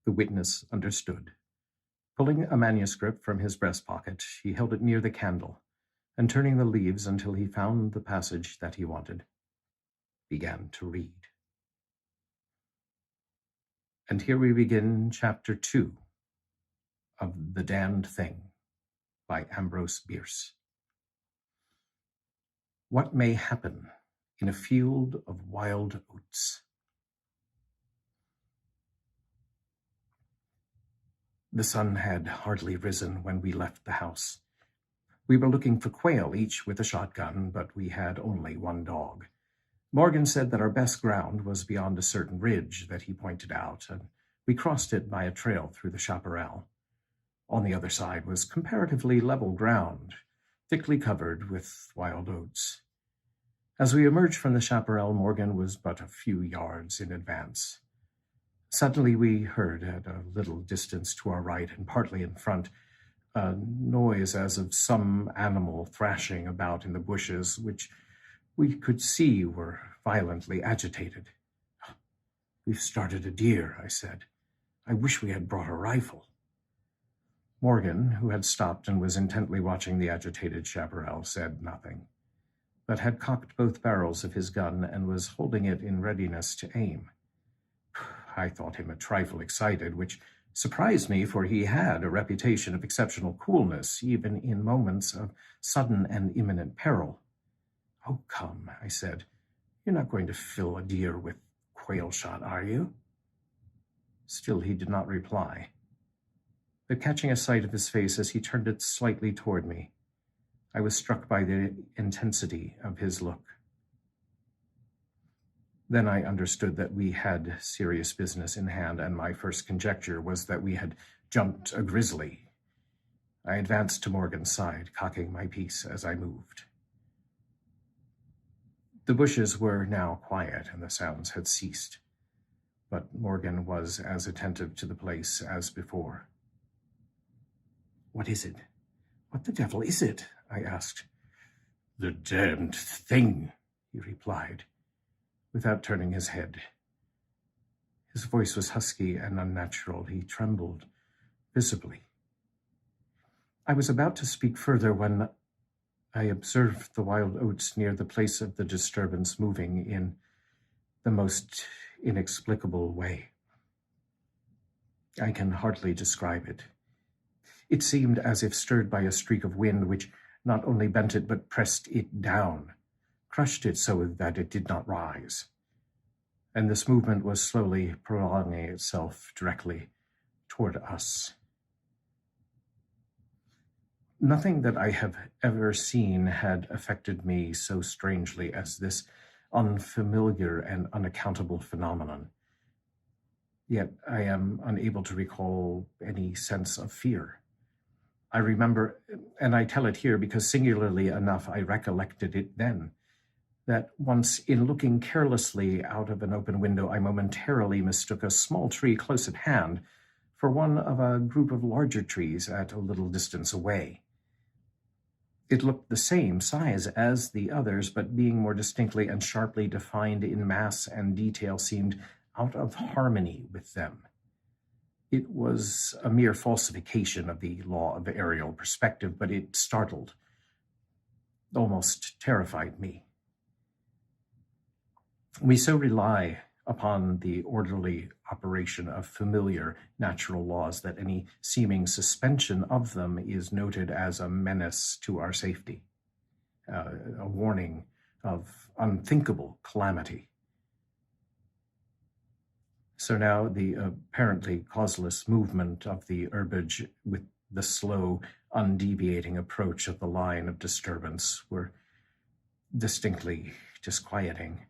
The witness understood. Pulling a manuscript from his breast pocket, he held it near the candle, and turning the leaves until he found the passage that he wanted, began to read. And here we begin Chapter 2 of The Damned Thing by Ambrose Bierce. What may happen in a field of wild oats? The sun had hardly risen when we left the house. We were looking for quail, each with a shotgun, but we had only one dog. Morgan said that our best ground was beyond a certain ridge that he pointed out, and we crossed it by a trail through the chaparral. On the other side was comparatively level ground, thickly covered with wild oats. As we emerged from the chaparral, Morgan was but a few yards in advance. Suddenly we heard, at a little distance to our right and partly in front, a noise as of some animal thrashing about in the bushes, which we could see were violently agitated. "We've started a deer," I said. "I wish we had brought a rifle." Morgan, who had stopped and was intently watching the agitated chaparral, said nothing, but had cocked both barrels of his gun and was holding it in readiness to aim. I thought him a trifle excited, which surprised me, for he had a reputation of exceptional coolness, even in moments of sudden and imminent peril. "Oh, come," I said. "You're not going to fill a deer with quail shot, are you?" Still he did not reply. But catching a sight of his face as he turned it slightly toward me, I was struck by the intensity of his look. Then I understood that we had serious business in hand, and my first conjecture was that we had jumped a grizzly. I advanced to Morgan's side, cocking my piece as I moved. The bushes were now quiet, and the sounds had ceased, but Morgan was as attentive to the place as before. "What is it? What the devil is it?" I asked. "The damned thing," he replied, without turning his head. His voice was husky and unnatural. He trembled visibly. I was about to speak further when I observed the wild oats near the place of the disturbance moving in the most inexplicable way. I can hardly describe it. It seemed as if stirred by a streak of wind which not only bent it but pressed it down, crushed it so that it did not rise. And this movement was slowly prolonging itself directly toward us. Nothing that I have ever seen had affected me so strangely as this unfamiliar and unaccountable phenomenon. Yet I am unable to recall any sense of fear. I remember, and I tell it here because singularly enough I recollected it then, that once in looking carelessly out of an open window I momentarily mistook a small tree close at hand for one of a group of larger trees at a little distance away. It looked the same size as the others, but being more distinctly and sharply defined in mass and detail seemed out of harmony with them. It was a mere falsification of the law of aerial perspective, but it startled, almost terrified me. We so rely upon the orderly operation of familiar natural laws that any seeming suspension of them is noted as a menace to our safety, a warning of unthinkable calamity. So now the apparently causeless movement of the herbage with the slow, undeviating approach of the line of disturbance were distinctly disquieting.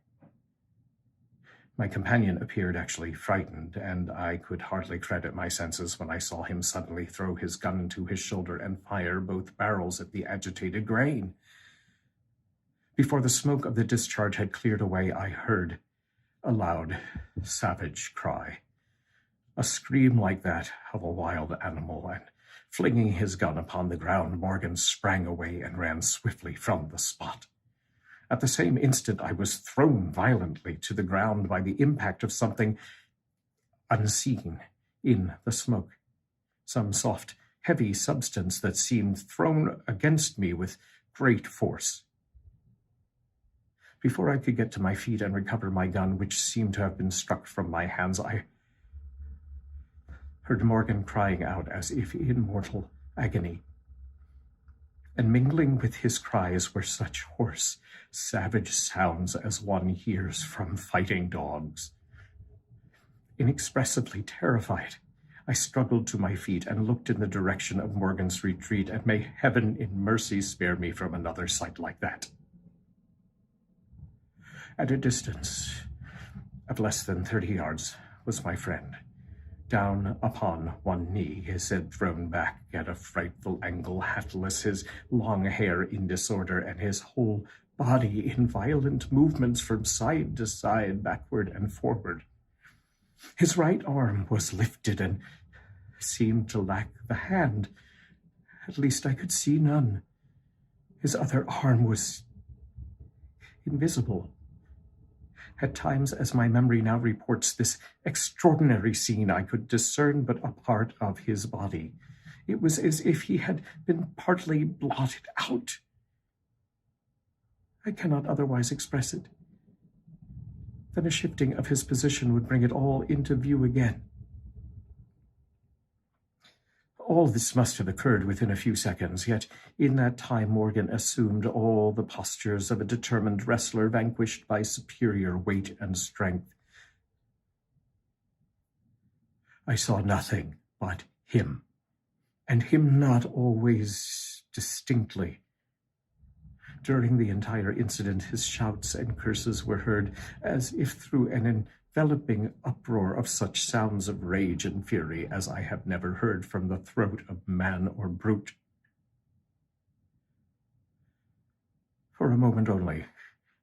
My companion appeared actually frightened, and I could hardly credit my senses when I saw him suddenly throw his gun to his shoulder and fire both barrels at the agitated grain. Before the smoke of the discharge had cleared away, I heard a loud, savage cry, a scream like that of a wild animal, and flinging his gun upon the ground, Morgan sprang away and ran swiftly from the spot. At the same instant, I was thrown violently to the ground by the impact of something unseen, in the smoke, some soft, heavy substance that seemed thrown against me with great force. Before I could get to my feet and recover my gun, which seemed to have been struck from my hands, I heard Morgan crying out as if in mortal agony. And mingling with his cries were such hoarse, savage sounds as one hears from fighting dogs. Inexpressibly terrified, I struggled to my feet and looked in the direction of Morgan's retreat, and may heaven in mercy spare me from another sight like that. At a distance of less than 30 yards was my friend, down upon one knee, his head thrown back at a frightful angle, hatless, his long hair in disorder, and his whole body in violent movements from side to side, backward and forward. His right arm was lifted and seemed to lack the hand. At least I could see none. His other arm was invisible. At times, as my memory now reports this extraordinary scene, I could discern but a part of his body. It was as if he had been partly blotted out. I cannot otherwise express it. Then a shifting of his position would bring it all into view again. All this must have occurred within a few seconds, yet in that time Morgan assumed all the postures of a determined wrestler vanquished by superior weight and strength. I saw nothing but him, and him not always distinctly. During the entire incident, his shouts and curses were heard as if through an enveloping uproar of such sounds of rage and fury as I have never heard from the throat of man or brute. For a moment only,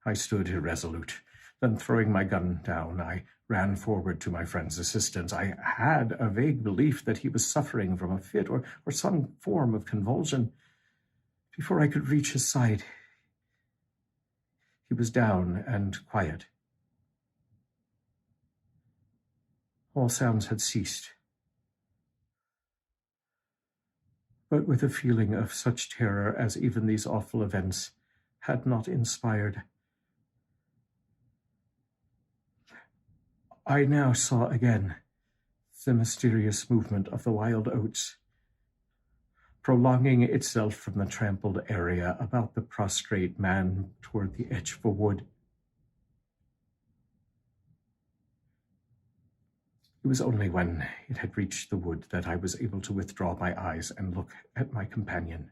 I stood irresolute. Then, throwing my gun down, I ran forward to my friend's assistance. I had a vague belief that he was suffering from a fit or some form of convulsion. Before I could reach his side, he was down and quiet. All sounds had ceased. But with a feeling of such terror as even these awful events had not inspired, I now saw again the mysterious movement of the wild oats, prolonging itself from the trampled area about the prostrate man toward the edge of a wood. It was only when it had reached the wood that I was able to withdraw my eyes and look at my companion.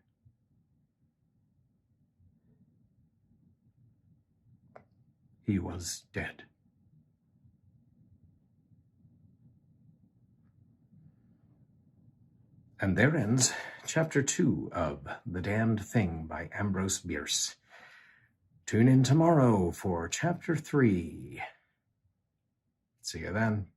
He was dead. And there ends Chapter 2 of The Damned Thing by Ambrose Bierce. Tune in tomorrow for Chapter 3. See you then.